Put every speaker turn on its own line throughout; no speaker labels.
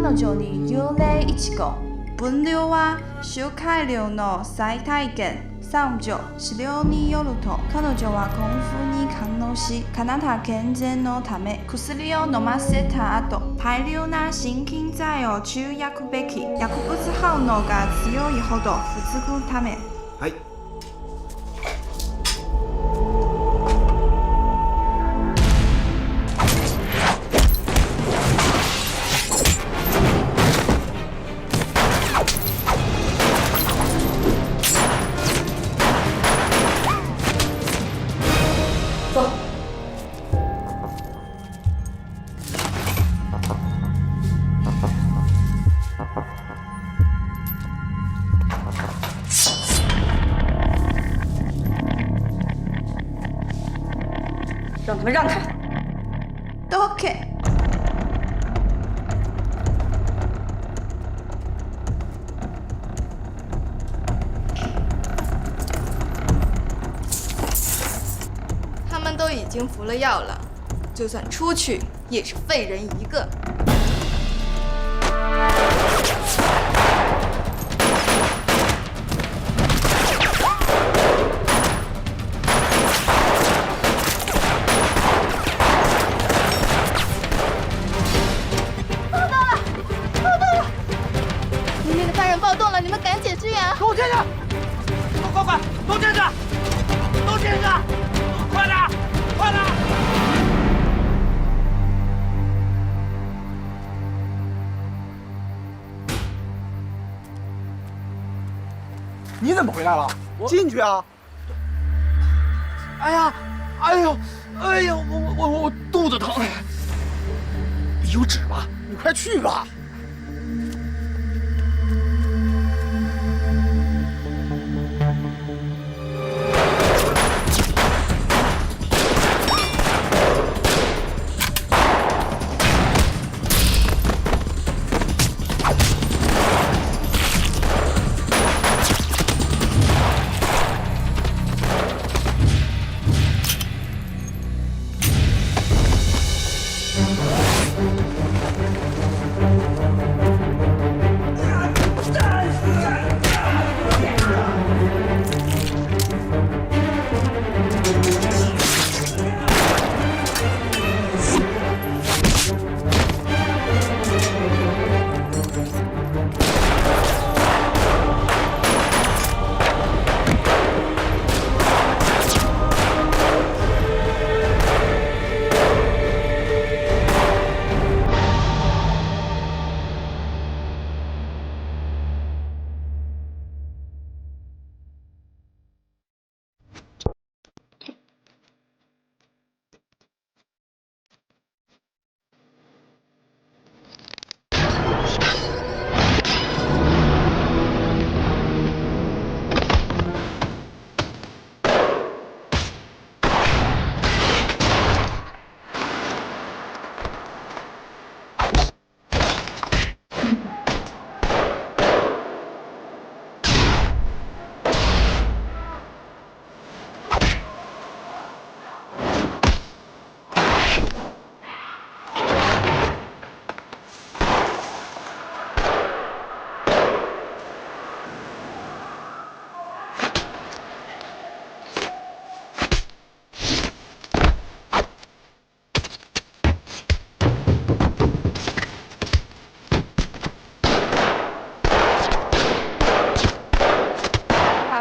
彼女に幽霊1号。分量は周回量の最大限。三条資料によると彼女は幸福に感応し、体健全のため薬を飲ませた後、大量な心筋剤を注薬べき。薬物反応が強いほど防ぐため。
はい。
让他们让开！
都け。
他们都已经服了药了，就算出去也是废人一个。你们赶紧支援！
给我站着！快，都站着！都站着！快点，快点！
你怎么回来了？进去啊！
哎呀，我肚子疼。有纸吗？
你快去吧。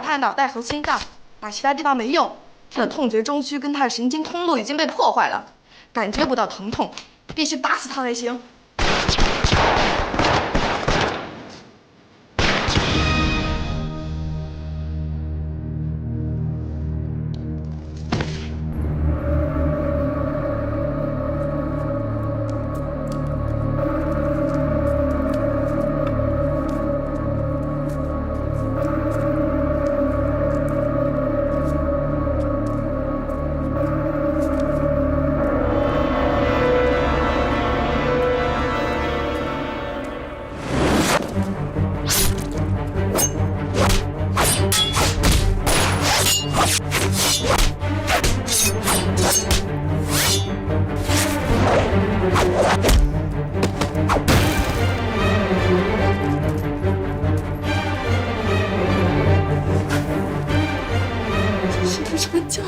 他脑袋和心脏，打其他地方没用。他的痛觉中枢跟他的神经通路已经被破坏了，感觉不到疼痛，必须打死他才行。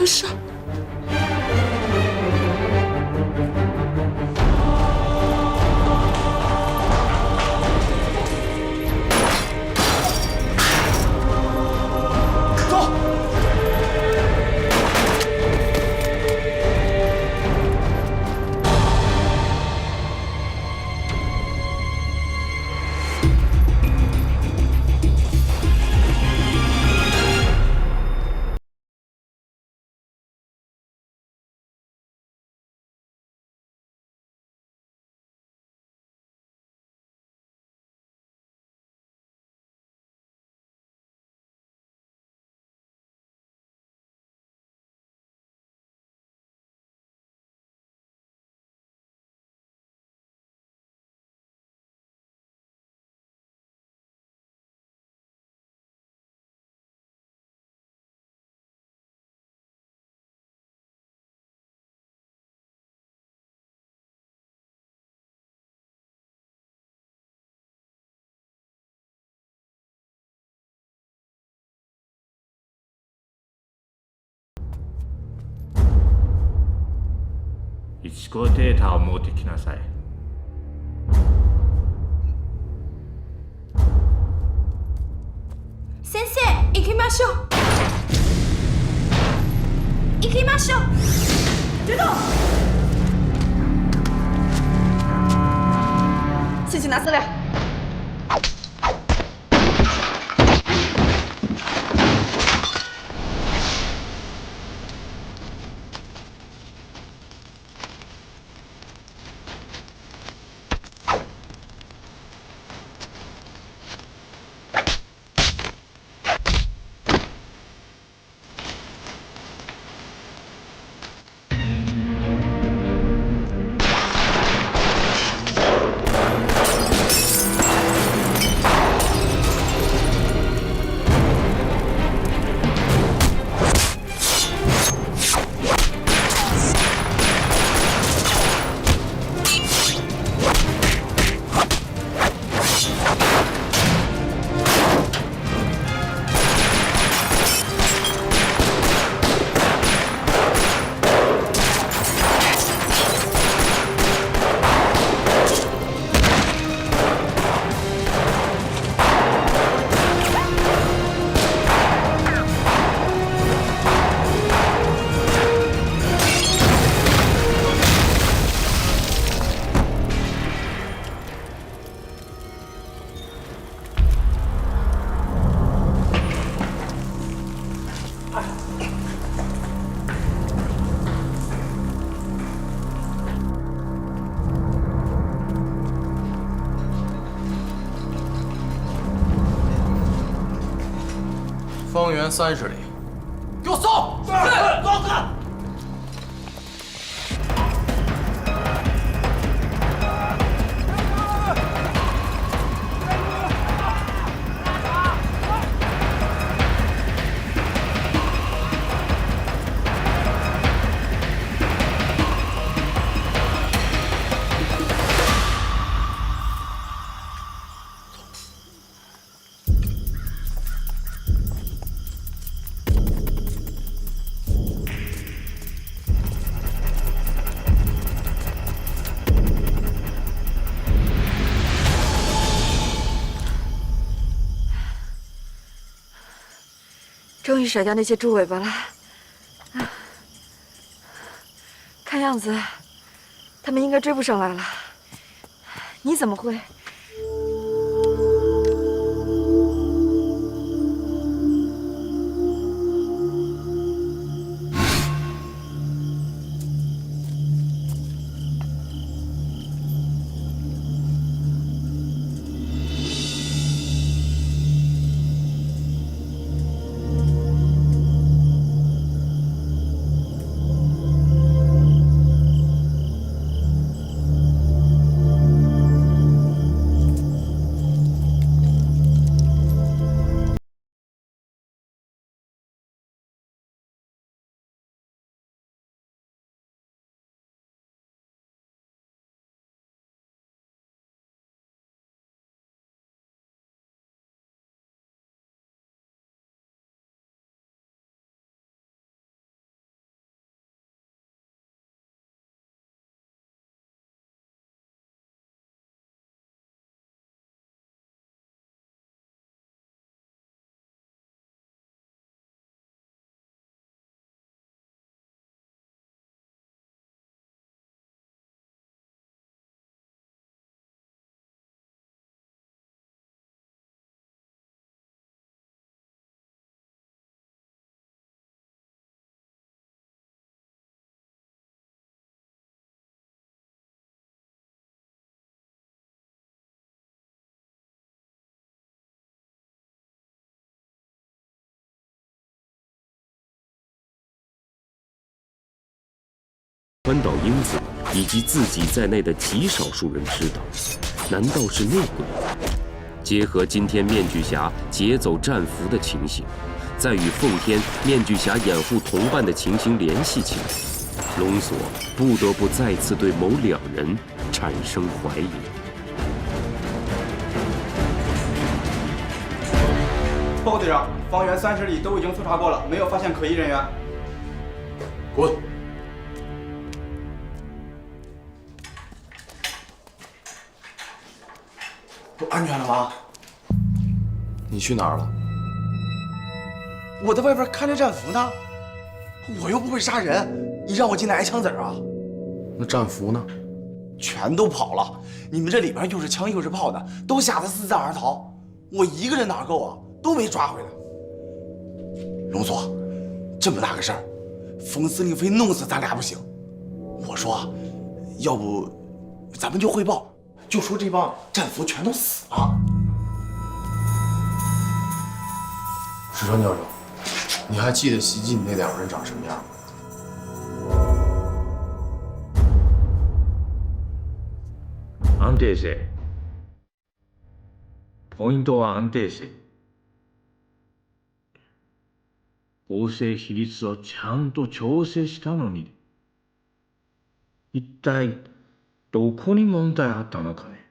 回事？
走。
1号データを持ってきなさい。
先生、行きましょう。行きましょう。知道。
谢谢拿司令。
方圆30里，
给我搜！是，老哥。
终于甩掉那些猪尾巴了。看样子，他们应该追不上来了。你怎么会？
川岛英子以及自己在内的极少数人知道，难道是内鬼？结合今天面具侠劫走战俘的情形，再与奉天面具侠掩护同伴的情形联系起来，龙索不得不再次对某两人产生怀疑。
报告队长，方圆30里都已经搜查过了，没有发现可疑人员。
滚！
都安全了吗？
你去哪儿了？
我在外边看着战俘呢，我又不会杀人，你让我进来挨枪子啊？
那战俘呢？
全都跑了。你们这里边又是枪又是炮的，都吓得四散而逃。我一个人哪够啊？都没抓回来。龙佐，这么大个事儿，冯司令非弄死咱俩不行。我说，要不咱们就汇报，就说这帮战俘全都死了。
石川教授，你还记得袭击你那两个人长什么样吗？
安定性。ポイントは安定性。構成比率をちゃんと調整したのに、一体どこに問題あったのかね。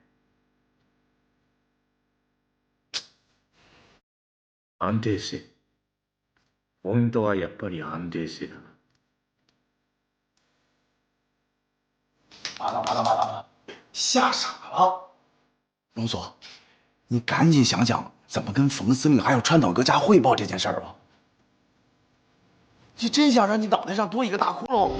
安定性。ポイントはやっぱり安定性だ。
完了，吓傻了！龙佐，你赶紧想想怎么跟冯司令还有川岛阁家汇报这件事儿吧。你真想让你脑袋上多一个大窟窿？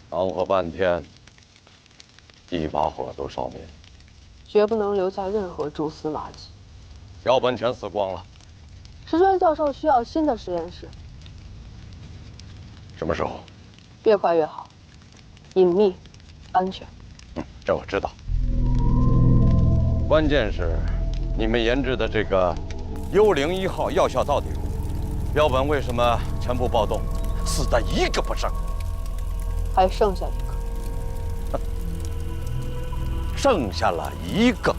忙活半天，一把火都烧灭，
绝不能留下任何蛛丝马迹。
标本全死光了。
石川教授需要新的实验室，
什么时候？
越快越好，隐秘、安全。
这我知道。关键是，你们研制的这个幽灵1号药效到底如何？标本为什么全部暴动，死的一个不剩？
还剩下一个，
剩下了一个。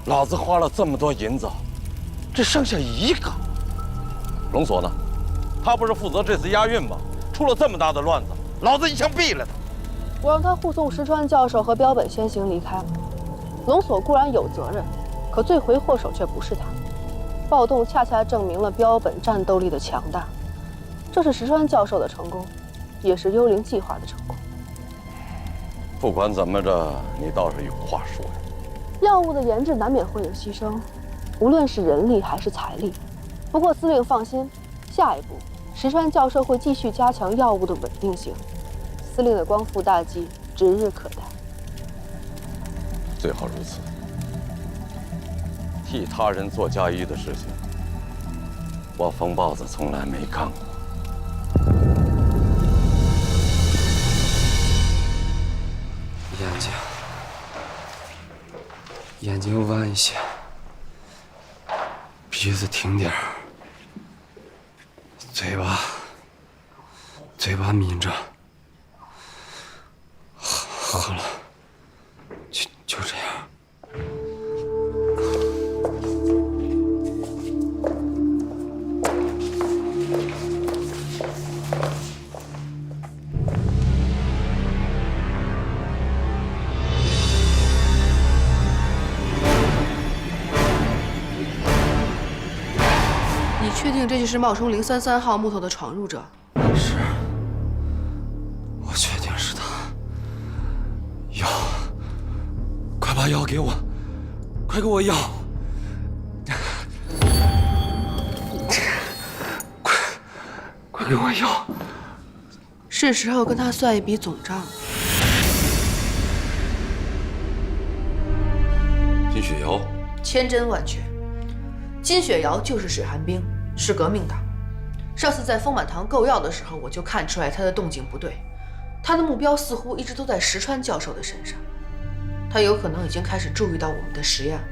老子花了这么多银子，这剩下一个。龙索呢？他不是负责这次押运吗？出了这么大的乱子，老子一枪毙了他。
我让他护送石川教授和标本先行离开了。龙索固然有责任，可罪魁祸首却不是他。暴动恰恰证明了标本战斗力的强大，这是石川教授的成功，也是幽灵计划的成功。
不管怎么着，你倒是有话说呀。
药物的研制难免会有牺牲，无论是人力还是财力。不过司令放心，下一步石川教授会继续加强药物的稳定性，司令的光复大计指日可待。
最好如此。替他人做嫁衣的事情，我疯豹子从来没干过。
眼睛弯一些，鼻子挺点儿，嘴巴抿着，好了，就这样。
你确定这就是冒充033号木头的闯入者？
是，我确定是他。药，快把药给我，快给我药！快快给我药！
是时候跟他算一笔总账。
金雪瑶，
千真万确，金雪瑶就是水寒冰，是革命党。上次在丰满堂购药的时候，我就看出来他的动静不对，他的目标似乎一直都在石川教授的身上。他有可能已经开始注意到我们的实验了，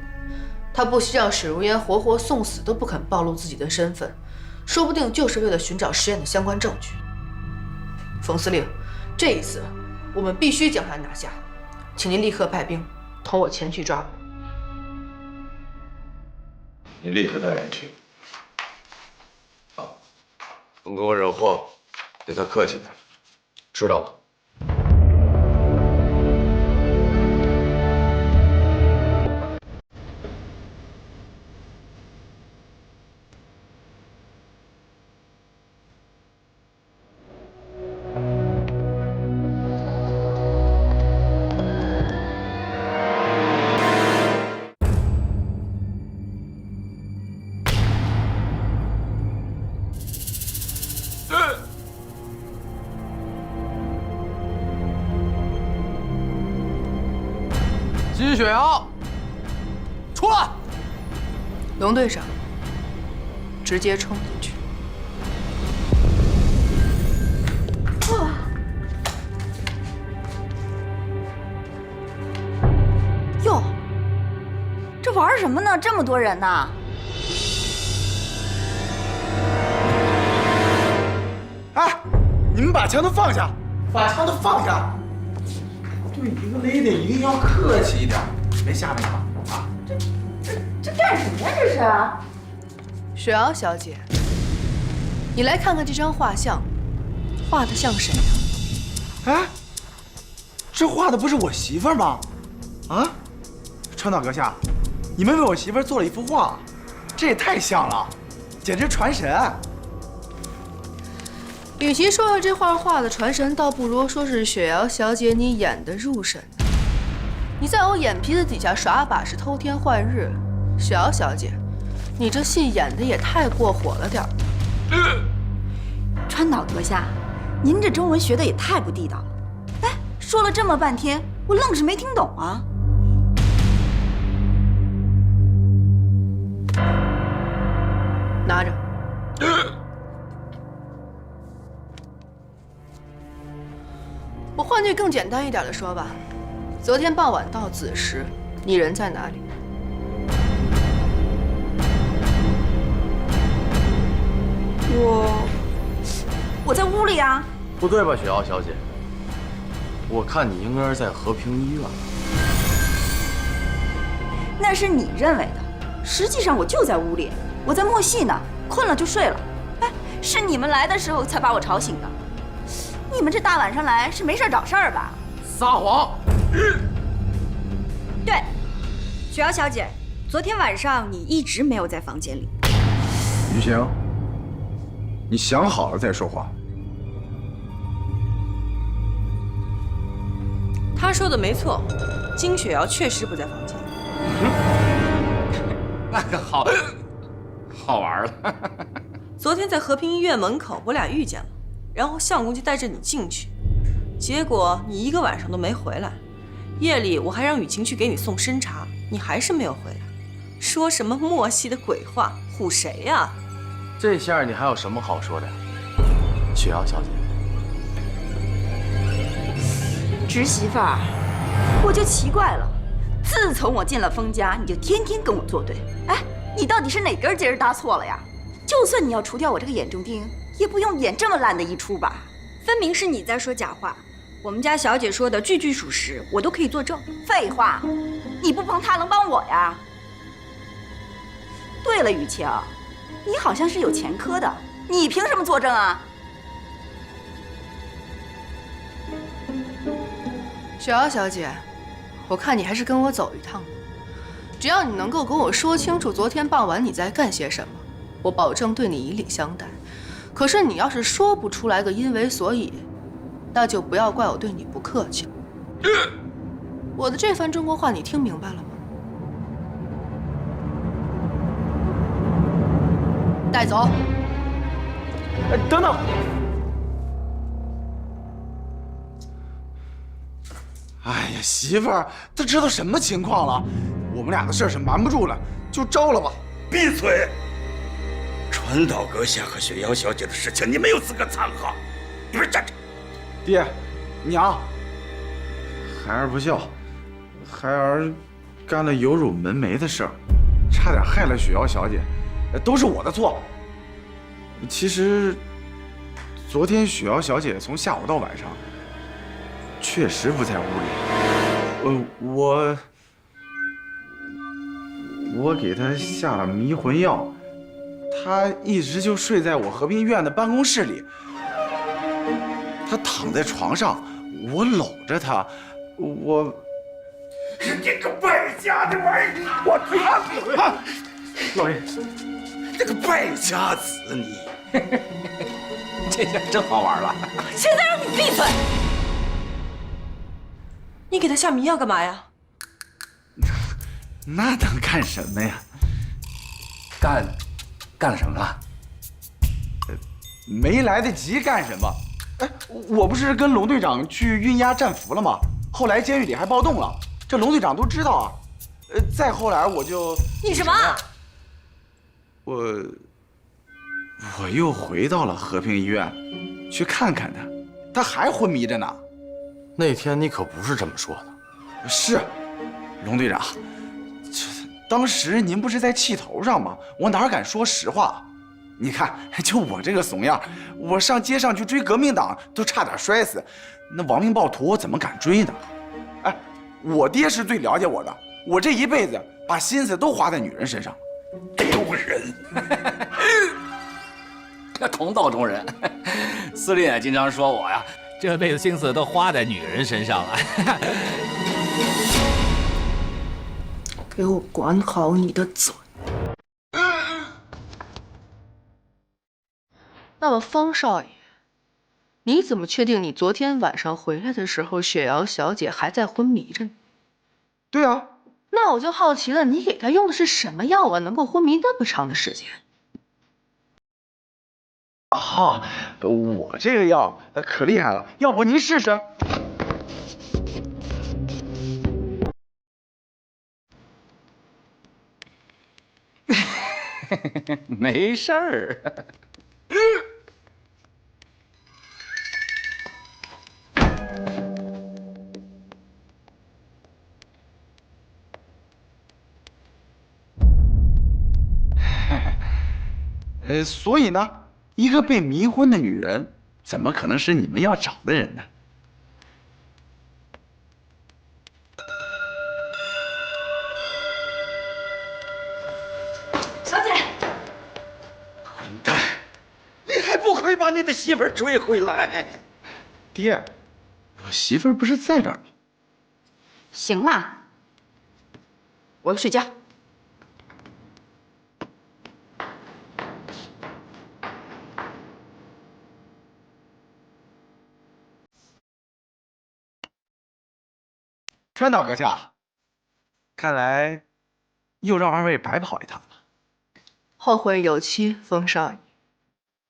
他不惜让水如烟活活送死都不肯暴露自己的身份，说不定就是为了寻找实验的相关证据。冯司令，这一次我们必须将他拿下，请您立刻派兵同我前去抓捕。
你立刻带人去。
甭给我惹祸，对他客气点。知道了。金雪瑶，出来！
龙队长，直接冲进去。
哟，这玩什么呢？这么多人呢！
哎，你们把枪都放下，把枪都放下！对一个 lady 一定要客气一点，别吓着他啊！
这干什么呀？这是？
雪瑶小姐，你来看看这张画像，画的像谁呀？
哎，这画的不是我媳妇儿吗？啊，川岛阁下，你们为我媳妇儿做了一幅画，这也太像了，简直传神！
与其说是这画画的传神，倒不如说是雪瑶小姐你演的入神。你在我眼皮子底下耍把式、偷天换日，雪瑶小姐，你这戏演的也太过火了点儿。
川岛阁下，您这中文学的也太不地道了。哎，说了这么半天，我愣是没听懂啊。
拿着。我换句更简单一点的说吧，昨天傍晚到子时，你人在哪里？
我在屋里啊。
不对吧，雪瑶小姐？我看你应该是在和平医院。
那是你认为的，实际上我就在屋里，我在默戏呢，困了就睡了。哎，是你们来的时候才把我吵醒的。你们这大晚上来是没事找事儿吧？
撒谎！
对，雪瑶小姐，昨天晚上你一直没有在房间里。
于晴，你想好了再说话。
他说的没错，金雪瑶确实不在房间。
那个好玩了。
昨天在和平医院门口，我俩遇见了，然后相公就带着你进去，结果你一个晚上都没回来。夜里我还让雨晴去给你送参茶，你还是没有回来，说什么默戏的鬼话，唬谁呀？
这下你还有什么好说的呀，雪瑶小姐？
侄媳妇儿，我就奇怪了，自从我进了封家，你就天天跟我作对。哎，你到底是哪根筋搭错了呀？就算你要除掉我这个眼中钉，也不用演这么烂的一出吧？
分明是你在说假话，我们家小姐说的句句属实，我都可以作证。
废话，你不帮她能帮我呀？对了，雨晴，你好像是有前科的，你凭什么作证啊？
雪瑶小姐，我看你还是跟我走一趟吧。只要你能够跟我说清楚昨天傍晚你在干些什么，我保证对你以礼相待。可是你要是说不出来个因为所以，那就不要怪我对你不客气。我的这番中国话你听明白了吗？带走。
等等！哎呀，媳妇儿，他知道什么情况了？我们俩的事儿是瞒不住了，就招了吧。
闭嘴！川岛阁下和雪瑶小姐的事情，你没有资格掺和。一边站着。
爹，娘，孩儿不孝，孩儿干了有辱门楣的事儿，差点害了雪瑶小姐，都是我的错。其实，昨天雪瑶小姐从下午到晚上，确实不在屋里。我给她下了迷魂药，她一直就睡在我和平医院的办公室里。她躺在床上，我搂着她，我。
这个败家的玩意，我看死他！
老爷，
这个败家子你，这下真好玩了。
现在让你闭嘴！你给他下迷药干嘛呀？
那能干什么呀？
干了什么了？
没来得及干什么。哎，我不是跟龙队长去运押战俘了吗？后来监狱里还暴动了，这龙队长都知道啊。再后来我就……
你什么？
我又回到了和平医院，去看看他，他还昏迷着呢。
那天你可不是这么说的。
是，龙队长，当时您不是在气头上吗？我哪敢说实话？你看，就我这个怂样，我上街上去追革命党都差点摔死，那亡命暴徒我怎么敢追呢？哎，我爹是最了解我的，我这一辈子把心思都花在女人身上。
丢人！
同道中人，司令也经常说我呀，这辈子心思都花在女人身上了。
给我管好你的嘴！那么方少爷，你怎么确定你昨天晚上回来的时候，雪瑶小姐还在昏迷着呢？
对啊。
那我就好奇了，你给她用的是什么药啊，能够昏迷那么长的时间？
啊，我这个药可厉害了，要不您试试？
没事儿。
所以呢，一个被迷昏的女人，怎么可能是你们要找的人呢？
小姐，
混蛋，你还不快把你的媳妇儿追回来！
爹，我媳妇儿不是在这儿吗？
行啦，我要睡觉。
川岛阁下，看来又让二位白跑一趟了。
后会有期，风少爷。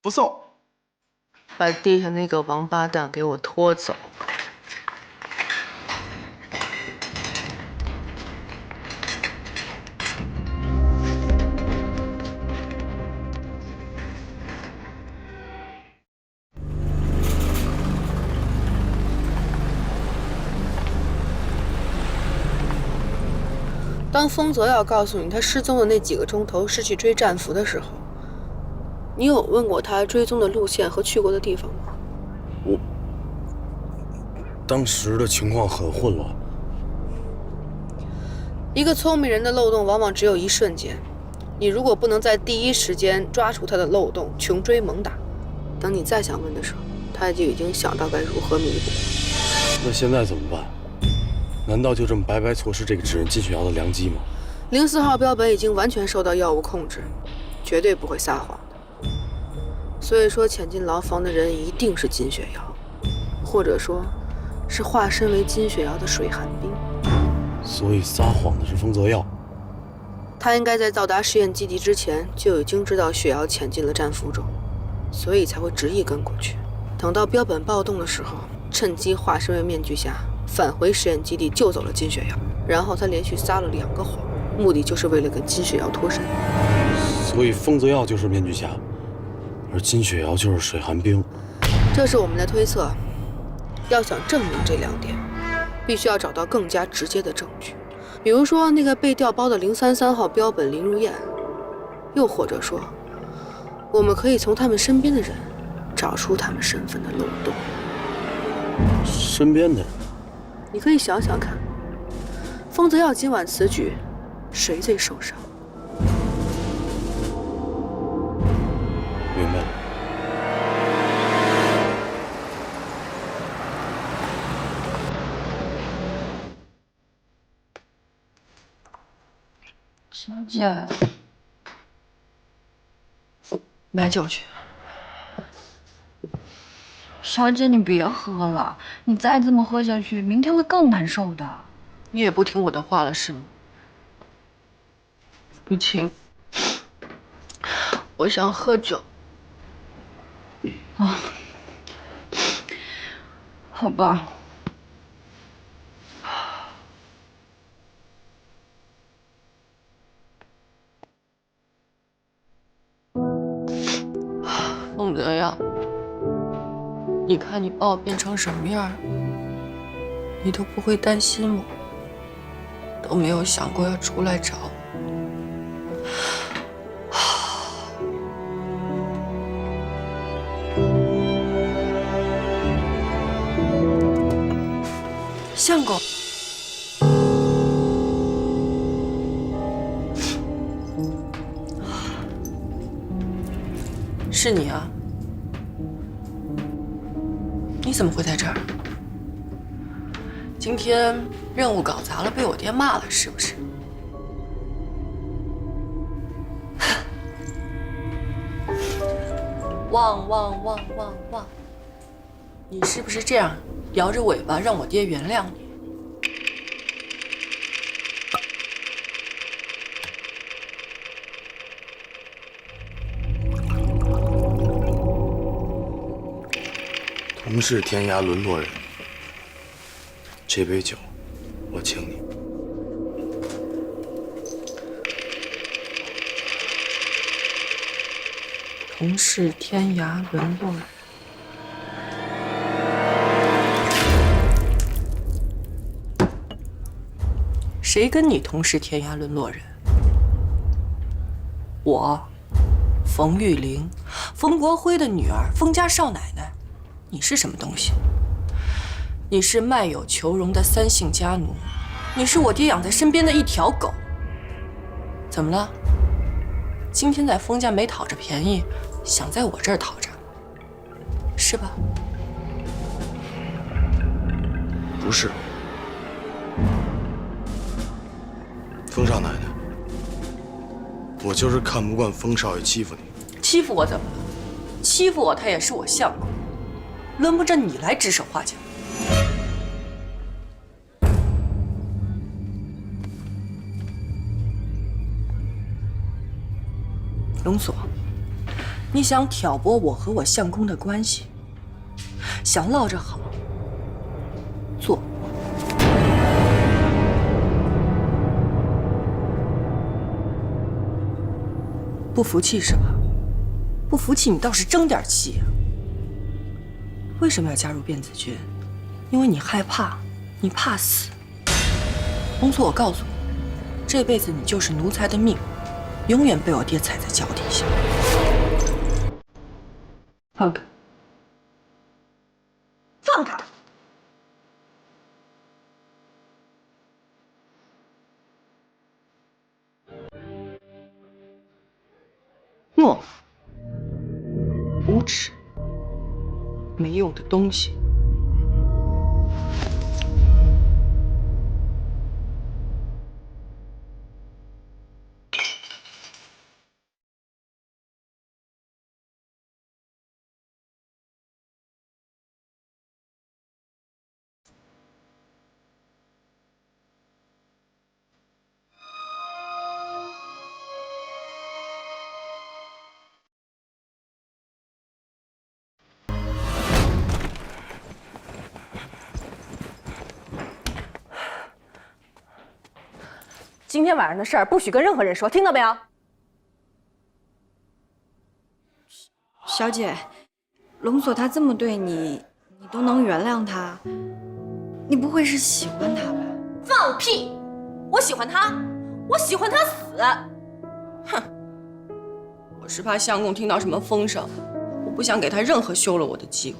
不送。
把地下那个王八蛋给我拖走。
当丰泽要告诉你他失踪的那几个钟头是去追战俘的时候，你有问过他追踪的路线和去过的地方吗？
我当时的情况很混乱。
一个聪明人的漏洞往往只有一瞬间，你如果不能在第一时间抓住他的漏洞，穷追猛打，等你再想问的时候，他就已经想到该如何弥补。
那现在怎么办？难道就这么白白错失这个指认金雪瑶的良机吗
？04号标本已经完全受到药物控制，绝对不会撒谎的。所以说，潜进牢房的人一定是金雪瑶，或者说，是化身为金雪瑶的水寒冰。
所以撒谎的是丰泽耀。
他应该在到达实验基地之前就已经知道雪瑶潜进了战俘中，
所以才会执意跟过去。等到标本暴动的时候，趁机化身为面具侠，返回实验基地救走了金雪瑶。然后他连续撒了2个谎，目的就是为了跟金雪瑶脱身。
所以丰泽耀就是面具侠，而金雪瑶就是水寒冰。
这是我们的推测。要想证明这2点，必须要找到更加直接的证据，比如说那个被调包的033号标本林如燕，又或者说，我们可以从他们身边的人找出他们身份的漏洞。
身边的人，
你可以想想看，丰泽耀今晚此举，谁最受伤？
明白了。
小姐，买酒去。
小姐，你别喝了，你再这么喝下去，明天会更难受的。
你也不听我的话了是吗？雨晴，我想喝酒。
啊，好吧。
孟德呀，你看你把我变成什么样，你都不会担心我，都没有想过要出来找我。相公，是你啊？你怎么会在这儿？今天任务搞砸了，被我爹骂了，是不是？旺！你是不是这样摇着尾巴让我爹原谅你？
同是天涯沦落人，这杯酒，我请你。
同是天涯沦落人。谁跟你同是天涯沦落人？我，冯玉玲，冯国辉的女儿，冯家少奶奶。你是什么东西？你是卖友求荣的3姓家奴，你是我爹养在身边的一条狗。怎么了？今天在封家没讨着便宜，想在我这儿讨着，是吧？
不是，封少奶奶，我就是看不惯封少爷欺负你。
欺负我怎么了？欺负我他也是我相公，轮不着你来指手画脚。龙锁，你想挑拨我和我相公的关系，想落着好，做。不服气是吧？不服气你倒是争点气呀！为什么要加入辫子军？因为你害怕，你怕死。龙锁，我告诉你，这辈子你就是奴才的命。永远被我爹踩在脚底下。放开！
放开！
懦夫、无耻、没用的东西。
今天晚上的事儿不许跟任何人说，听到没有？
小姐，龙锁他这么对你，你都能原谅他，你不会是喜欢他吧？
放屁！我喜欢他，我喜欢他死！哼！我是怕相公听到什么风声，我不想给他任何休了我的机会。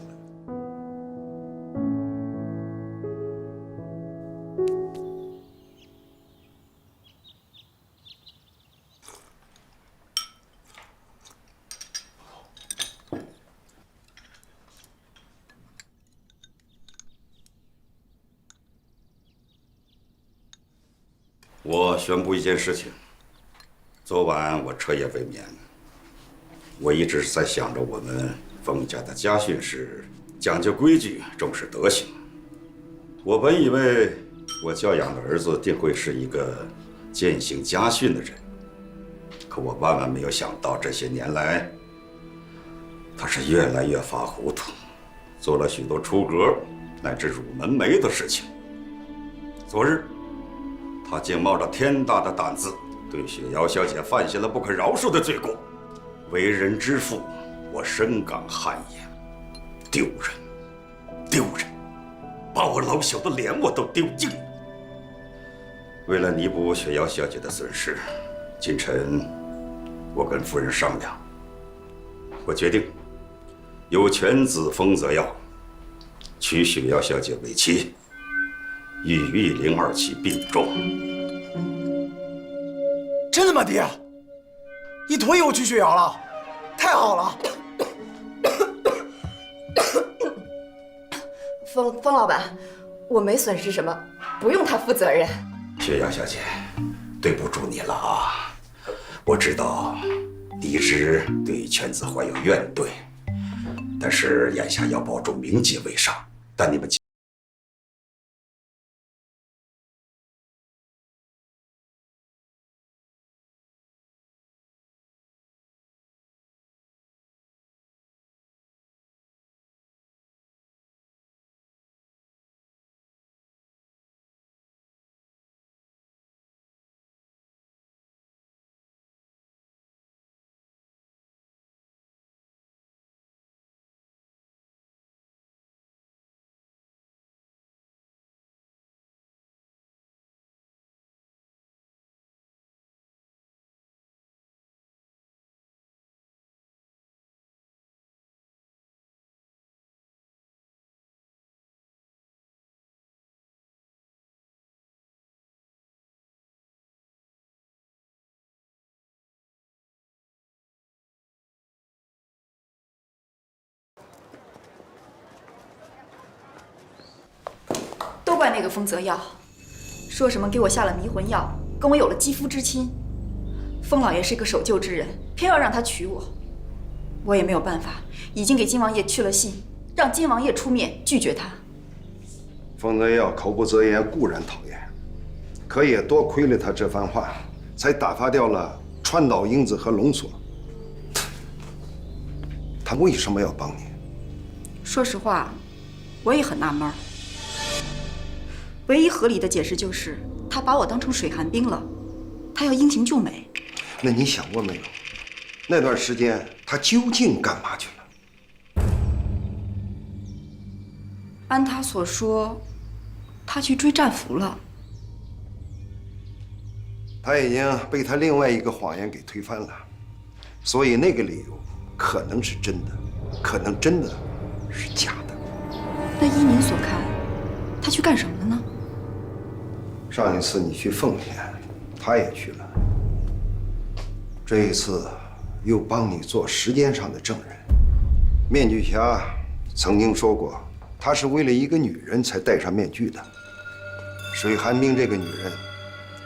我宣布一件事情。昨晚我彻夜未眠，我一直在想着我们冯家的家训是讲究规矩，重视德行。我本以为我教养的儿子定会是一个践行家训的人，可我万万没有想到，这些年来他是越来越发糊涂，做了许多出格乃至辱门楣的事情。昨日，他竟冒着天大的胆子，对雪瑶小姐犯下了不可饶恕的罪过。为人之父，我深感汗颜，丢人，丢人！把我老小的脸我都丢尽了。为了弥补雪瑶小姐的损失，今晨我跟夫人商量，我决定由犬子丰泽耀娶雪瑶小姐为妻，与玉玲二妻并重。
真的吗，爹？你同意我娶雪瑶了？太好了！
冯老板，我没损失什么，不用他负责任。
雪瑶小姐，对不住你了啊！我知道你一直对犬子怀有怨怼，但是眼下要保住名节为上。但你们
都怪那个丰泽耀，说什么给我下了迷魂药，跟我有了肌肤之亲。丰老爷是个守旧之人，偏要让他娶我，我也没有办法，已经给金王爷去了信，让金王爷出面拒绝他。
丰泽耀口不择言固然讨厌，可也多亏了他这番话，才打发掉了川岛英子和龙锁。他为什么要帮你？
说实话，我也很纳闷儿。唯一合理的解释就是他把我当成水寒冰了，他要英雄救美。
那你想过没有，那段时间他究竟干嘛去了？
按他所说，他去追战俘了。
他已经被他另外一个谎言给推翻了，所以那个理由可能是真的，可能真的是假的。
那依您所看，他去干什么了呢？
上一次你去奉天，他也去了。这一次又帮你做时间上的证人。面具侠曾经说过，他是为了一个女人才戴上面具的。水寒冰这个女人，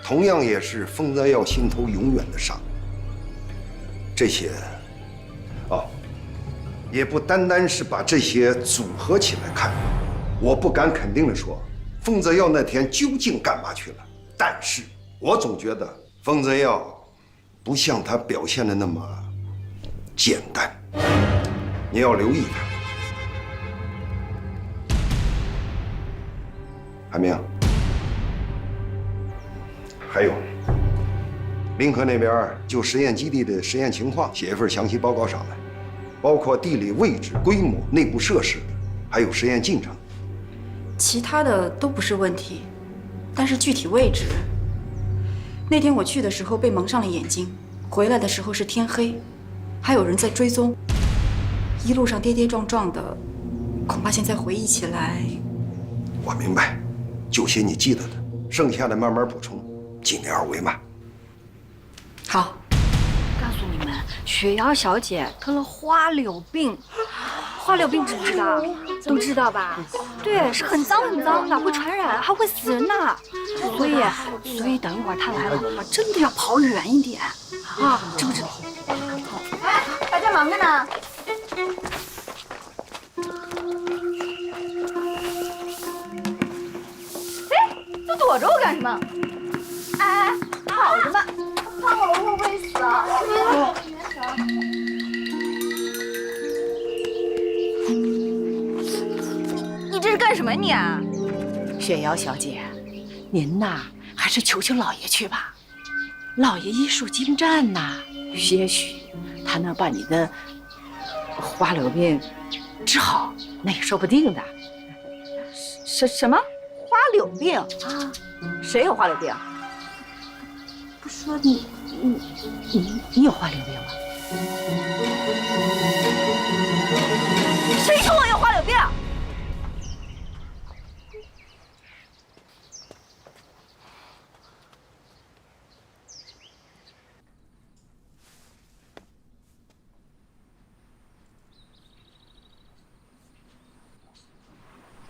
同样也是丰泽耀心头永远的伤。这些，也不单单是把这些组合起来看。我不敢肯定地说，丰泽耀那天究竟干嘛去了？但是我总觉得丰泽耀不像他表现的那么简单，你要留意他。韩明，还有，林科那边就实验基地的实验情况写一份详细报告上来，包括地理位置、规模、内部设施，还有实验进程。
其他的都不是问题，但是具体位置，那天我去的时候被蒙上了眼睛，回来的时候是天黑，还有人在追踪，一路上跌跌撞撞的，恐怕现在回忆起来。
我明白，就些你记得的，剩下的慢慢补充，尽力而为嘛。
好。
告诉你们，雪瑶小姐得了花柳病。花柳病知不知道？都知道吧？对，是很脏很脏的，会传染，还会死人的。所以等一会儿她来了，真的要跑远一点啊，知不知道？
哎，大家忙着呢。哎，都躲着我干什么？哎，跑什么？怕我会不会死啊？你这是干什么你啊？
雪瑶小姐，您呐还是求求老爷去吧，老爷医术精湛呐，也许他能把你的花柳病治好，那也说不定的。
什么花柳病啊？谁有花柳病？
不说你有花柳病吗？
谁说我有花柳病？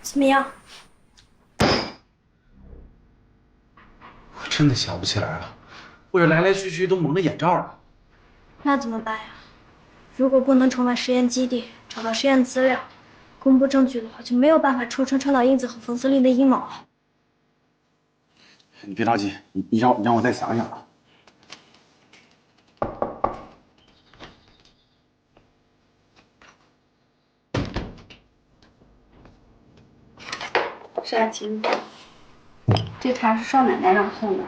怎么样？
我真的想不起来了，我这来来去去都蒙着眼罩了。
那怎么办呀？如果不能重返实验基地，找到实验资料，公布证据的话，就没有办法戳穿川岛英子和冯司令的阴谋。
你别着急，你让我再想想啊。
是爱情。这茶是少奶奶让送的，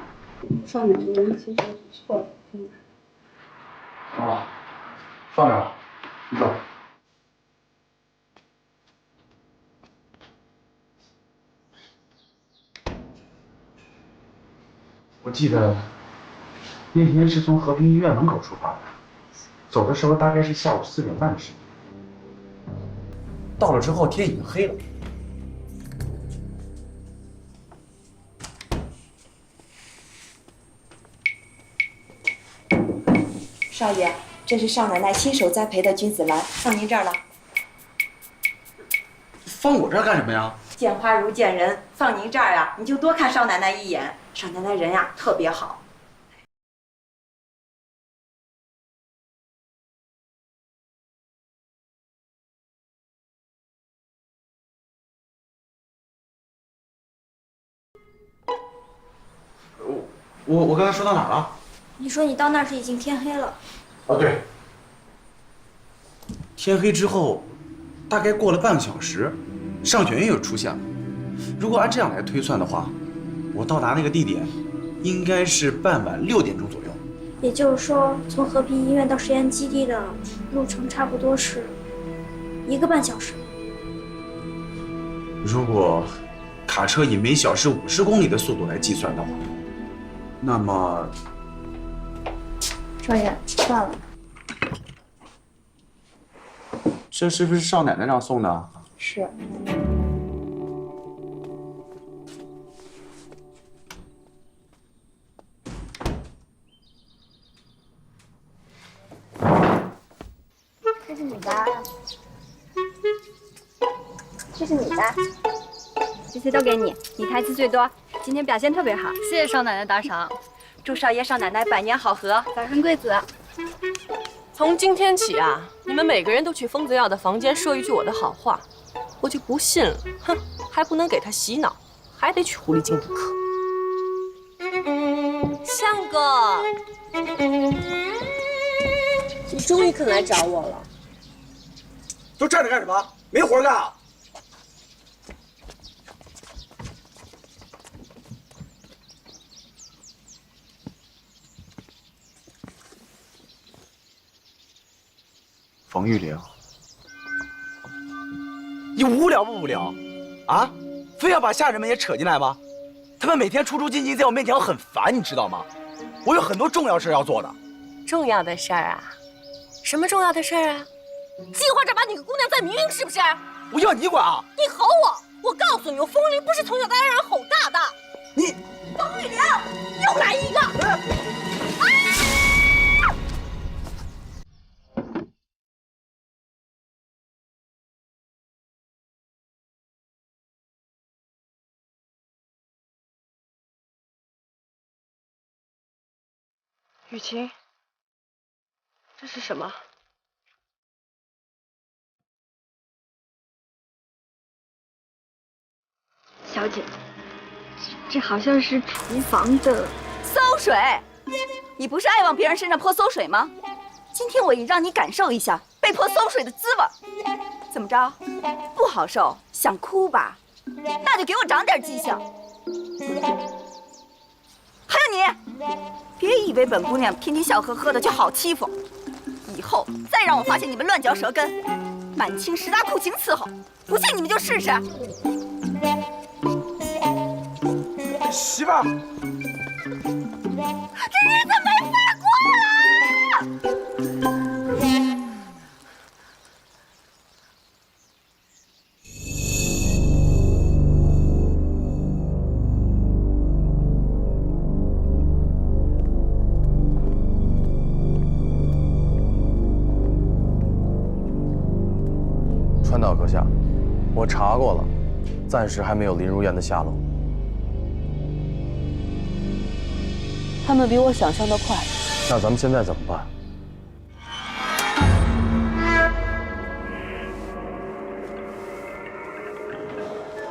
少奶奶人其实错了。
啊，放这儿，你走。我记得那天是从和平医院门口出发的，走的时候大概是下午4点半的时间。到了之后天已经黑了。
少爷，这是少奶奶亲手栽培的君子兰，放您这儿了。
放我这儿干什么呀？
见花如见人，放您这儿啊，你就多看少奶奶一眼。少奶奶人呀特别好。
我刚才说到哪儿了？
你说你到那时已经天黑了。
哦，对。天黑之后，大概过了半个小时，上泉院又出现了。如果按这样来推算的话，我到达那个地点，应该是傍晚6点钟左右。
也就是说，从和平医院到实验基地的路程差不多是1个半小时。
如果卡车以每小时50公里的速度来计算的话，那么，
少爷，算了。
这是不是少奶奶让送的？
是。这是你的，这是你的，这些都给你，你台词最多，今天表现特别好，谢谢少奶奶打赏。祝少爷少奶奶百年好合，早生贵子。
从今天起啊，你们每个人都去疯子耀的房间说一句我的好话，我就不信了。哼，还不能给他洗脑，还得去狐狸精不可。相哥，你终于肯来找我了。
都站着干什么？没活干啊？冯玉玲。你无聊不无聊？啊？非要把下人们也扯进来吗？他们每天出出进进，在我面前我很烦，你知道吗？我有很多重要事要做的。
重要的事儿啊？什么重要的事儿啊？
计划着把你个姑娘再明是不是？
我要你管啊！
你吼我！我告诉你，我风铃不是从小在让人吼大的。
你
冯玉玲，又来一个！
雨晴，这是什么？
小姐，这好像是厨房的
馊水。你不是爱往别人身上泼馊水吗？今天我也让你感受一下被泼馊水的滋味。怎么着？不好受，想哭吧？那就给我长点记性。还有你，别以为本姑娘天天笑呵呵的就好欺负，以后再让我发现你们乱嚼舌根，满清10大酷刑伺候，不信你们就试试。
媳妇儿，
这日子没法过了。
川岛阁下，我查过了，暂时还没有林如烟的下落。
他们比我想象的快。
那咱们现在怎么办？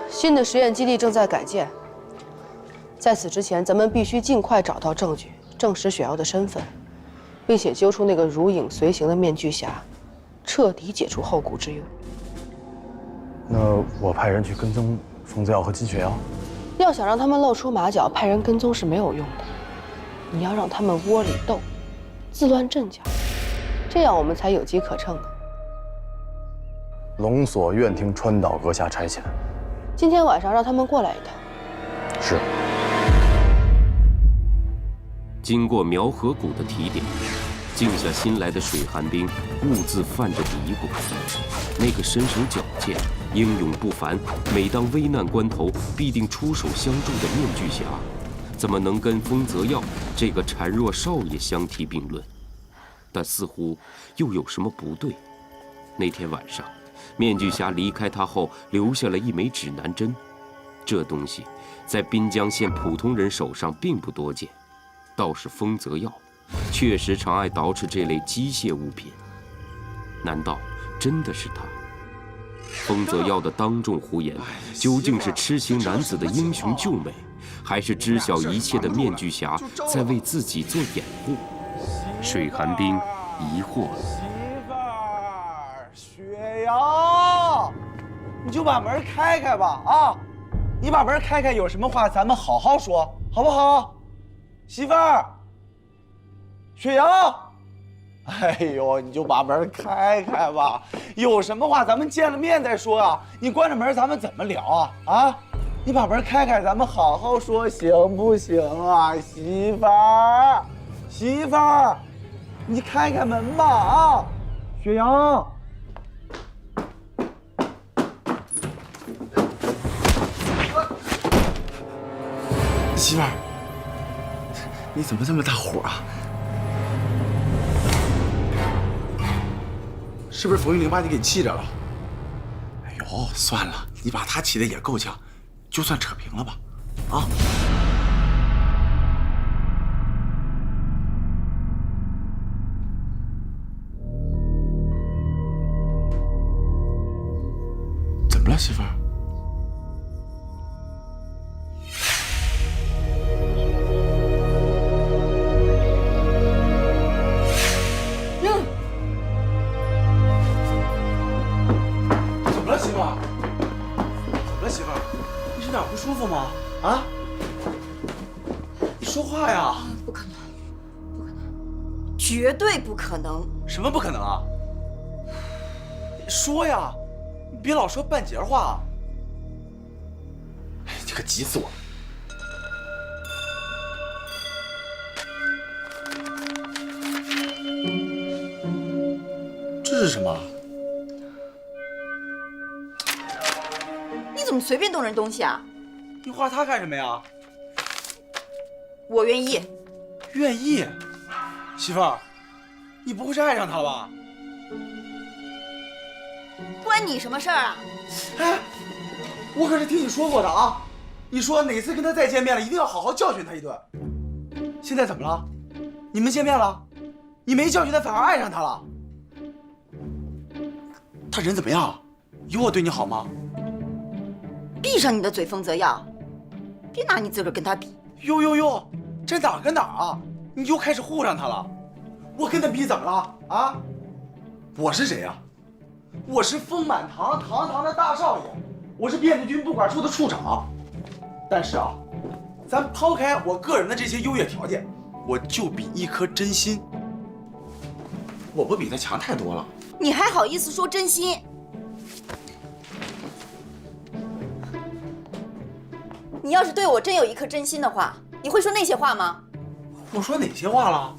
新的实验基地正在改建，在此之前，咱们必须尽快找到证据，证实雪瑶的身份，并且揪出那个如影随形的面具侠，彻底解除后顾之忧。
那我派人去跟踪冯子耀和金雪瑶。
要想让他们露出马脚，派人跟踪是没有用的。你要让他们窝里斗，自乱阵脚，这样我们才有机可乘啊。
龙所愿听川岛阁下差遣。
今天晚上让他们过来一趟。
是。
经过苗河谷的提点，静下心来的水寒冰兀自泛着嘀咕：那个身手矫健、英勇不凡，每当危难关头必定出手相助的面具侠，怎么能跟丰泽耀这个孱弱少爷相提并论？但似乎又有什么不对。那天晚上，面具侠离开他后，留下了一枚指南针。这东西在滨江县普通人手上并不多见，倒是丰泽耀确实常爱捯饬这类机械物品。难道真的是他？丰泽耀的当众胡言，究竟是痴情男子的英雄救美，还是知晓一切的面具侠在为自己做掩护？水寒冰疑惑了。
媳妇儿，雪瑶，你就把门开开吧啊！你把门开开，有什么话咱们好好说，好不好？媳妇儿，雪瑶，哎呦，你就把门开开吧，有什么话咱们见了面再说啊！你关着门咱们怎么聊啊？啊！你把门开开，咱们好好说，行不行啊？媳妇儿，媳妇儿，你开开门吧啊！雪瑶，媳妇儿，你怎么这么大火啊？是不是冯玉玲把你给气着了？哎呦，算了，你把他气的也够呛，就算扯平了吧，啊！怎么了，媳妇儿？怎么了，媳妇儿？怎么了，媳妇儿？你是哪儿不舒服吗？啊？你说话呀！
不可能，不可能，绝对不可能！
什么不可能啊？说呀，你别老说半截话。哎，你可急死我了！这是什么？
你怎么随便动人东西啊？
你画他干什么呀？
我愿意。
愿意？媳妇儿，你不会是爱上他了吧？
关你什么事儿啊？
哎，我可是听你说过的啊！你说哪次跟他再见面了，一定要好好教训他一顿。现在怎么了？你们见面了，你没教训他，反而爱上他了。他人怎么样？有我对你好吗？
闭上你的嘴，丰泽耀，别拿你自个儿跟他比。
哟，这哪儿跟哪儿啊？你又开始护上他了。我跟他比怎么了啊？我是谁呀？我是丰满堂堂的大少爷，我是辫子军布管处的处长。但是啊，咱抛开我个人的这些优越条件，我就比一颗真心。我不比他强太多了。
你还好意思说真心？你要是对我真有一颗真心的话，你会说那些话吗？
我说哪些话了？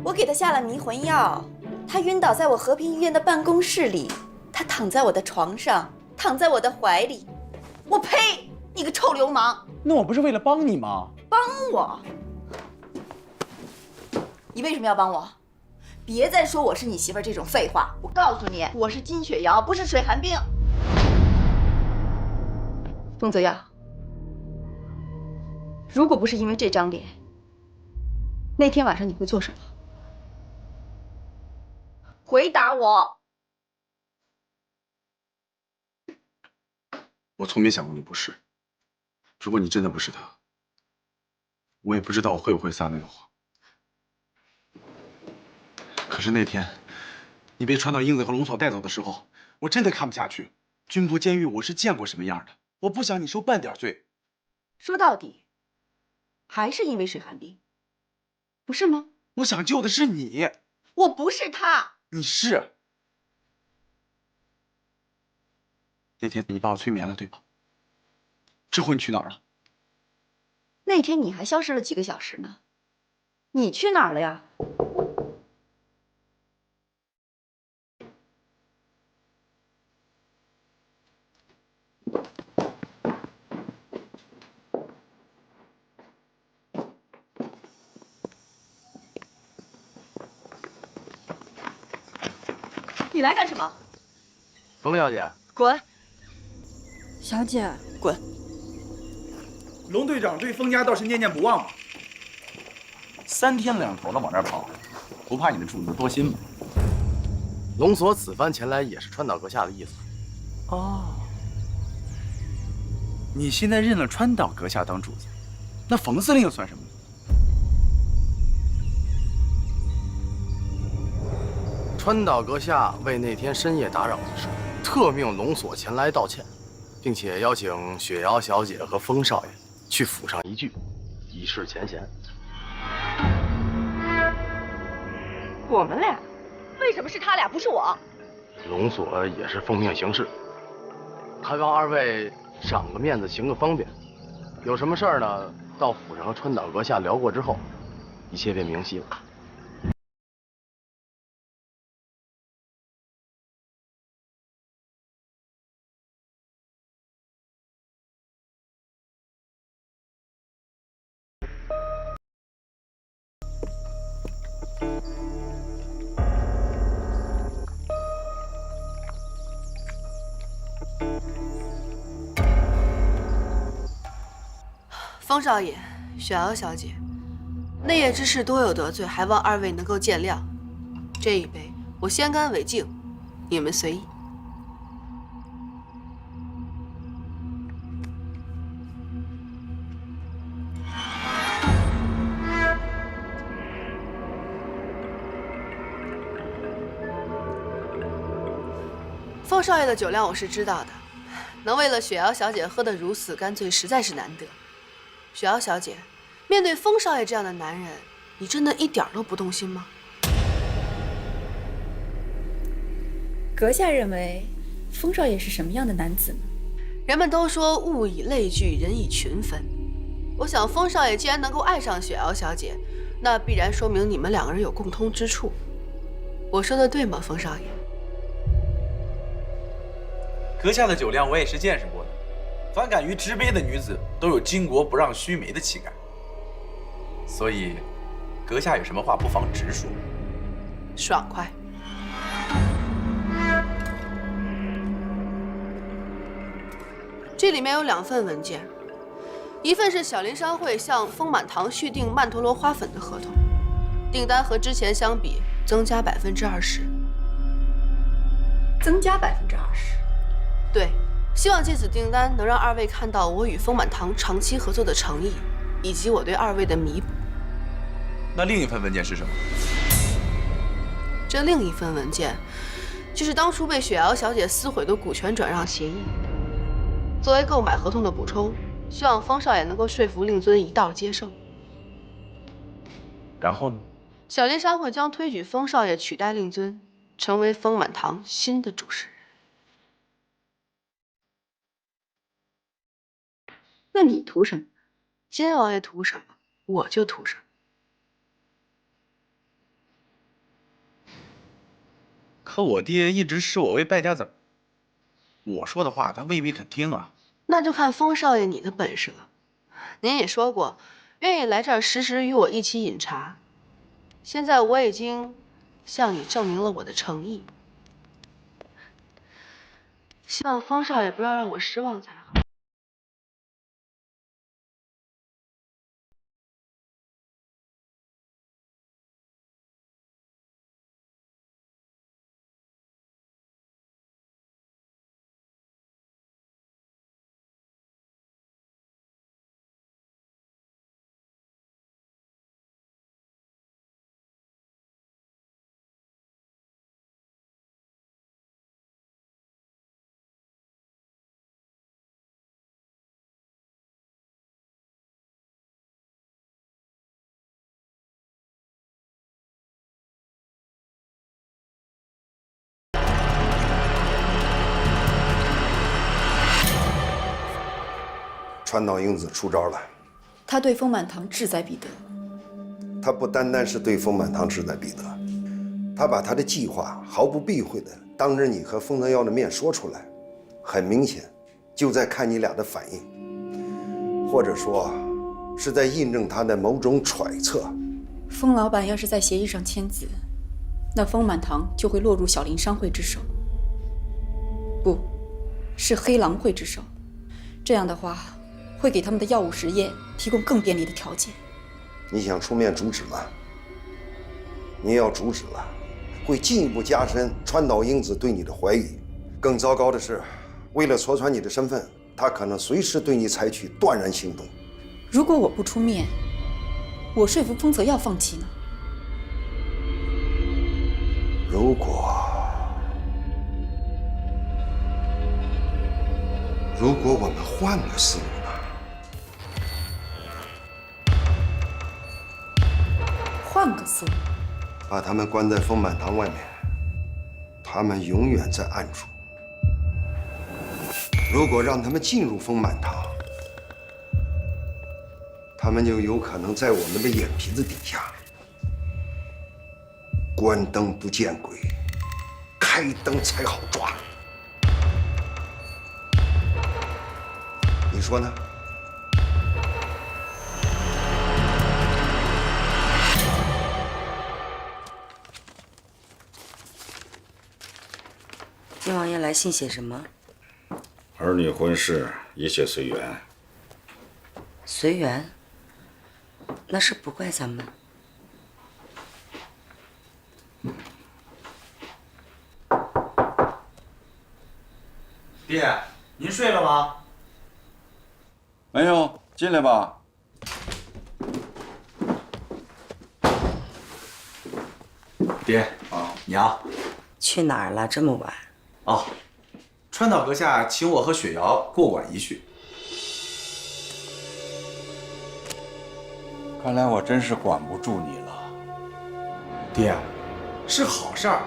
我给他下了迷魂药，他晕倒在我和平医院的办公室里，他躺在我的床上，躺在我的怀里。我呸！你个臭流氓！
那我不是为了帮你吗？
帮我？你为什么要帮我？别再说我是你媳妇儿这种废话！我告诉你，我是金雪瑶，不是水寒冰。丰泽耀，如果不是因为这张脸，那天晚上你会做什么？回答我！
我从没想过你不是。如果你真的不是他，我也不知道我会不会撒那个谎。可是那天，你被川岛英子和龙所带走的时候，我真的看不下去。军部监狱我是见过什么样的，我不想你受半点罪。
说到底，还是因为水寒冰，不是吗？
我想救的是你，
我不是他。
你是。那天你把我催眠了，对吧？之后你去哪儿了？
那天你还消失了几个小时呢，你去哪儿了呀？你来干什么？
冯小姐，
滚！
小姐，
滚！龙队长对封家倒是念念不忘嘛，3天2头的往这儿跑，不怕你的主子多心吗？
龙所此番前来也是川岛阁下的意思。
哦，你现在认了川岛阁下当主子，那冯司令又算什么呢？
川岛阁下为那天深夜打扰之事，特命龙所前来道歉，并且邀请雪瑶小姐和风少爷去府上一聚，以示前嫌。
我们俩？为什么是他俩，不是我？
龙所也是奉命行事，还望二位赏个面子，行个方便。有什么事儿呢，到府上和川岛阁下聊过之后，一切便明晰了。
风少爷、雪瑶小姐，那夜之事多有得罪，还望二位能够见谅。这一杯我先干为敬，你们随意。风少爷的酒量我是知道的，能为了雪瑶小姐喝得如此干脆，实在是难得。雪瑶小姐，面对风少爷这样的男人，你真的一点都不动心吗？
阁下认为风少爷是什么样的男子呢？
人们都说物以类聚，人以群分。我想风少爷既然能够爱上雪瑶小姐，那必然说明你们两个人有共通之处。我说的对吗，风少爷？
阁下的酒量我也是见识过的，凡敢于执杯的女子都有巾帼不让须眉的气概。所以，阁下有什么话不妨直说。
爽快。这里面有2份文件，一份是小林商会向丰满堂续订曼陀罗花粉的合同，订单和之前相比增加20%。
增加20%。
对，希望借此订单能让2位看到我与丰满堂长期合作的诚意，以及我对2位的弥补。
那另一份文件是什么？
这另一份文件，就是当初被雪瑶小姐撕毁的股权转让协议。作为购买合同的补充，希望风少爷能够说服令尊一道接受。
然后呢？
小林商会将推举风少爷取代令尊，成为丰满堂新的主事人。
那你图什么？
金王爷图什么，我就图什么。
可我爹一直视我为败家子儿，我说的话他未必肯听啊。
那就看风少爷你的本事了。您也说过，愿意来这儿时时与我一起饮茶。现在我已经向你证明了我的诚意，希望风少爷不要让我失望才好。
川岛英子出招了，
他对丰满堂志在必得。
他不单单是对丰满堂志在必得，他把他的计划毫不避讳的当着你和丰泽耀的面说出来，很明显，就在看你俩的反应，或者说，是在印证他的某种揣测。
丰老板要是在协议上签字，那丰满堂就会落入小林商会之手，不，是黑狼会之手。这样的话，会给他们的药物实验提供更便利的条件。
你想出面阻止吗？你要阻止了，会进一步加深川岛英子对你的怀疑。更糟糕的是，为了戳穿你的身份，他可能随时对你采取断然行动。
如果我不出面，我说服丰泽耀放弃呢？
如果我们换个思路呢？
换个思路，
把他们关在丰满堂外面，他们永远在暗处。如果让他们进入丰满堂，他们就有可能在我们的眼皮子底下，关灯不见鬼，开灯才好抓。你说呢？
金王爷来信写什么？
儿女婚事一切随缘。
随缘？那是不怪咱们。
爹，您睡了吗？
没有，进来吧。
爹啊，娘，
去哪儿了？这么晚？
哦，川岛阁下请我和雪瑶过晚一叙。
看来我真是管不住你了。
爹，是好事儿。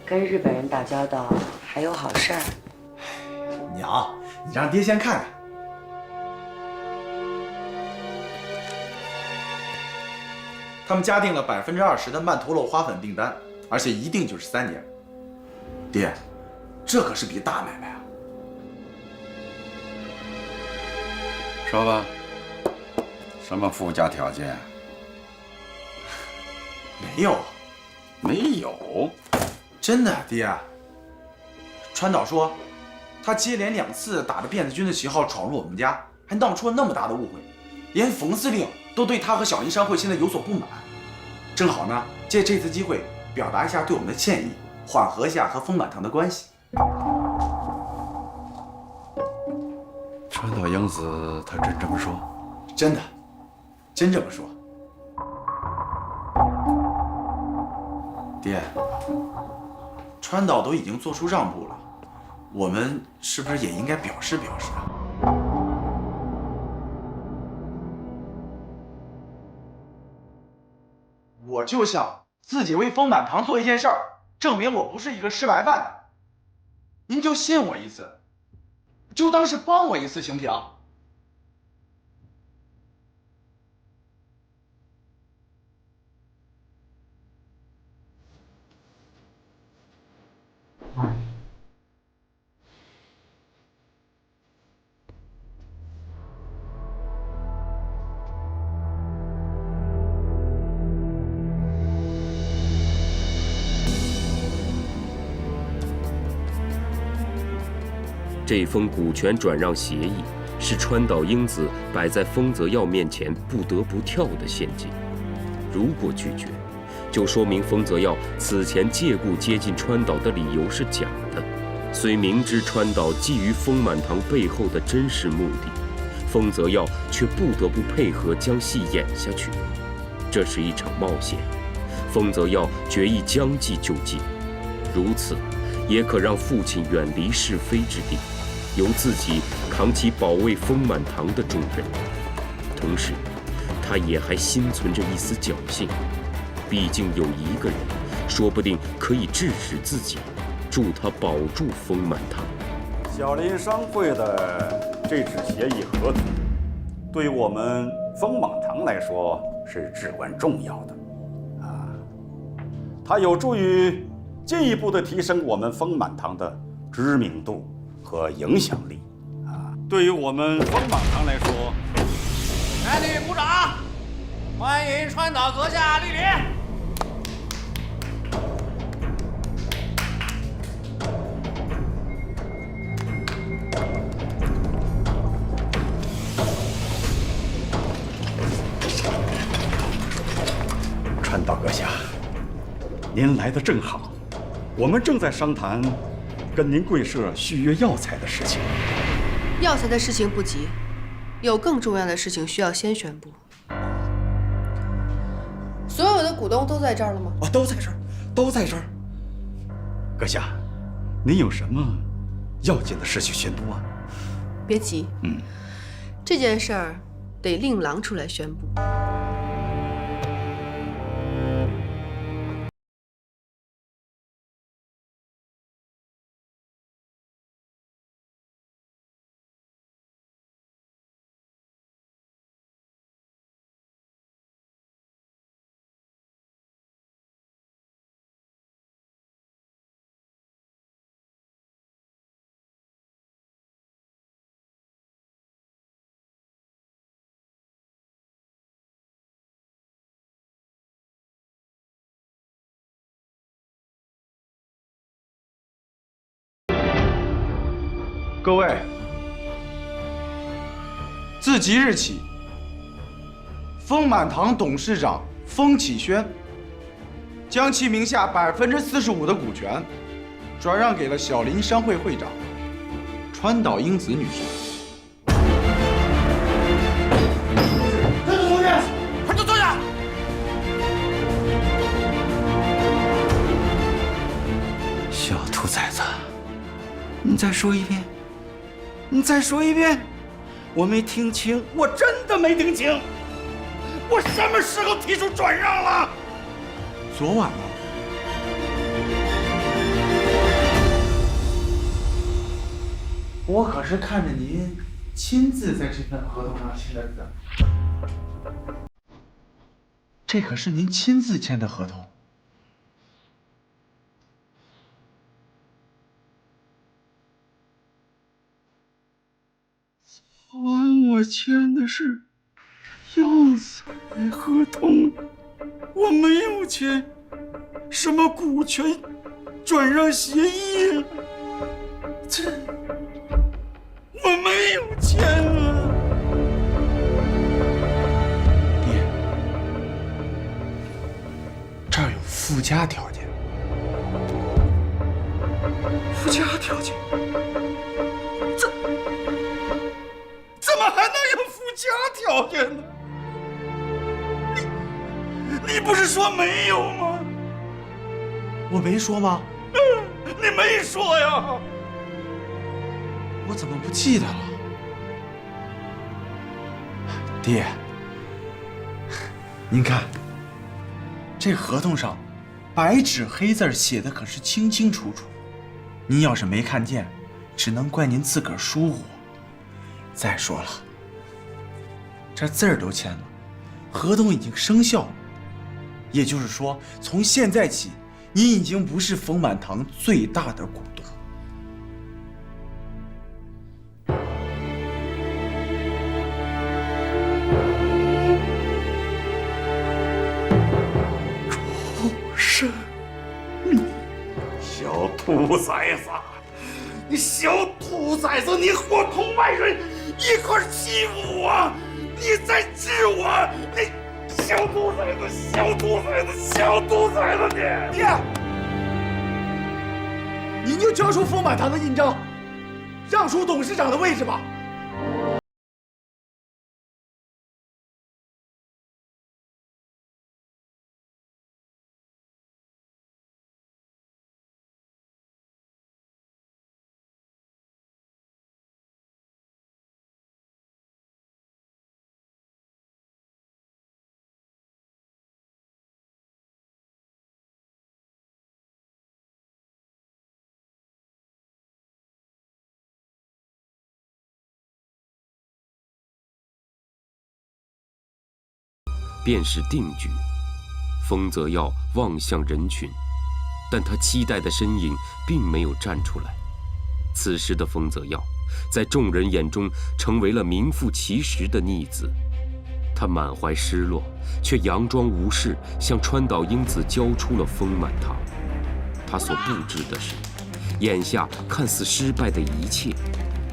跟日本人打交道还有好事儿？
娘，你让爹先看看。他们加订了20%的曼陀罗花粉订单，而且一订就是3年。爹，这可是笔大买卖啊！
说吧，什么附加条件？
没有，
没有，
真的，爹。川岛说，他接连2次打着辫子军的旗号闯入我们家，还闹出了那么大的误会，连冯司令都对他和小林商会现在有所不满。正好呢，借这次机会表达一下对我们的歉意，缓和一下和丰满堂的关系。
川岛英子他真这么说？
真的，真这么说。爹，川岛都已经做出让步了，我们是不是也应该表示表示啊？我就想自己为丰满堂做一件事儿，证明我不是一个吃白饭的。您就信我一次，就当是帮我一次，行不行？
这封股权转让协议是川岛英子摆在丰泽耀面前不得不跳的陷阱。如果拒绝，就说明丰泽耀此前借故接近川岛的理由是假的。虽明知川岛觊觎丰满堂背后的真实目的，丰泽耀却不得不配合将戏演下去。这是一场冒险，丰泽耀决意将计就计，如此也可让父亲远离是非之地，由自己扛起保卫丰满堂的重任。同时，他也还心存着一丝侥幸，毕竟有一个人，说不定可以制止自己，助他保住丰满堂。
小林商会的这纸协议合同，对于我们丰满堂来说是至关重要的啊，它有助于进一步的提升我们丰满堂的知名度和影响力啊！对于我们丰满堂来说，
全体鼓掌，欢迎川岛阁下莅临。
川岛阁下，您来的正好。我们正在商谈跟您贵社续约药材的事情。
药材的事情不急，有更重要的事情需要先宣布。所有的股东都在这儿了吗？
都在这儿，都在这儿。阁下，您有什么要紧的事情宣布啊？
别急，这件事儿得令郎出来宣布。
各位，自即日起，丰满堂董事长丰启轩将其名下45%的股权转让给了小林商会会长川岛英子女士。
跟着同志，快都坐下！
小兔崽子，你再说一遍。你再说一遍，我没听清，我真的没听清。我什么时候提出转让了？
昨晚吗？我可是看着您亲自在这份合同上签的字，这可是您亲自签的合同。
我签的是药材合同，我没有签什么股权转让协议，这我没有签啊！
爹，这儿有附加条件。
附加条件？怎么还能有附加条件呢？你不是说没有吗？
我没说吗？
你没说呀！
我怎么不记得了？爹，您看，这合同上白纸黑字写的可是清清楚楚。您要是没看见，只能怪您自个儿疏忽。再说了，这字儿都签了，合同已经生效了，也就是说，从现在起，您已经不是丰满堂最大的股东。
畜生！你小兔崽子！你小兔崽子！你伙同外人一块欺负我！你在治我！你小兔崽子！小兔崽子！小兔崽子！你！
爹，您就交出丰满堂的印章，让出董事长的位置吧。
便是定局。丰泽耀望向人群，但他期待的身影并没有站出来。此时的丰泽耀，在众人眼中成为了名副其实的逆子。他满怀失落，却佯装无事，向川岛英子交出了丰满堂。他所不知的是，眼下看似失败的一切，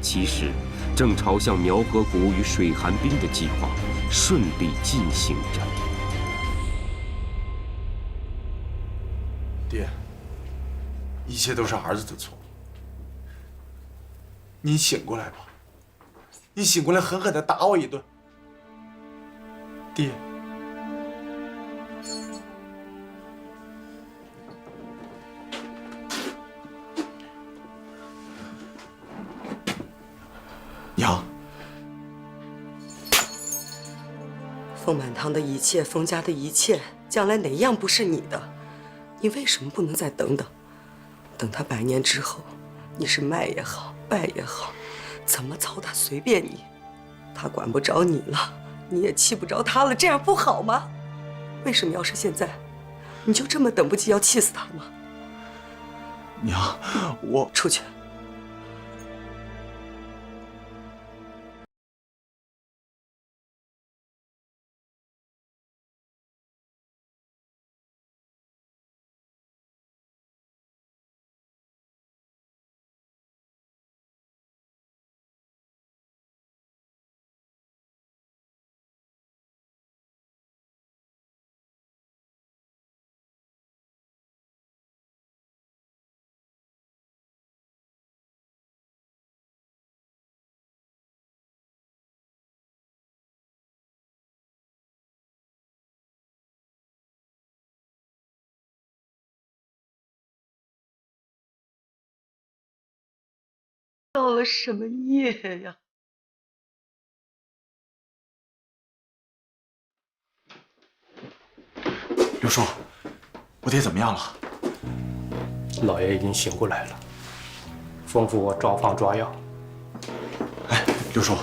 其实正朝向苗河谷与水寒冰的计划顺利进行着。
爹，一切都是儿子的错。您醒过来吧，你醒过来狠狠地打我一顿。爹，娘，
丰满堂的一切，丰家的一切，将来哪样不是你的？你为什么不能再等等？等他100年之后，你是卖也好，败也好，怎么操他随便你，他管不着你了，你也气不着他了，这样不好吗？为什么要是现在，你就这么等不及要气死他吗？
娘，我
出去。造了什么业呀？
刘叔，我爹怎么样了？
老爷已经醒过来了，吩咐我照方抓药，
刘叔，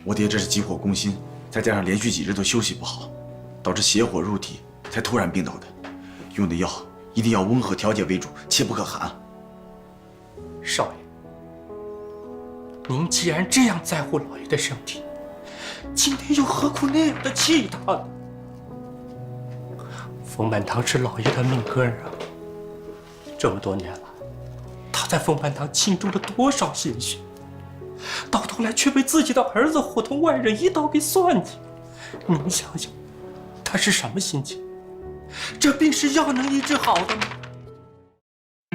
我爹这是急火攻心，再加上连续几日都休息不好，导致邪火入体，才突然病倒的。用的药一定要温和调节为主，切不可寒。
少爷，您既然这样在乎老爷的身体，今天又何苦那样的气他呢？丰满堂是老爷的命根儿啊，这么多年来，他在丰满堂倾注了多少心血，到头来却被自己的儿子伙同外人一刀给算计。您想想，他是什么心情？这病是药能医治好的吗？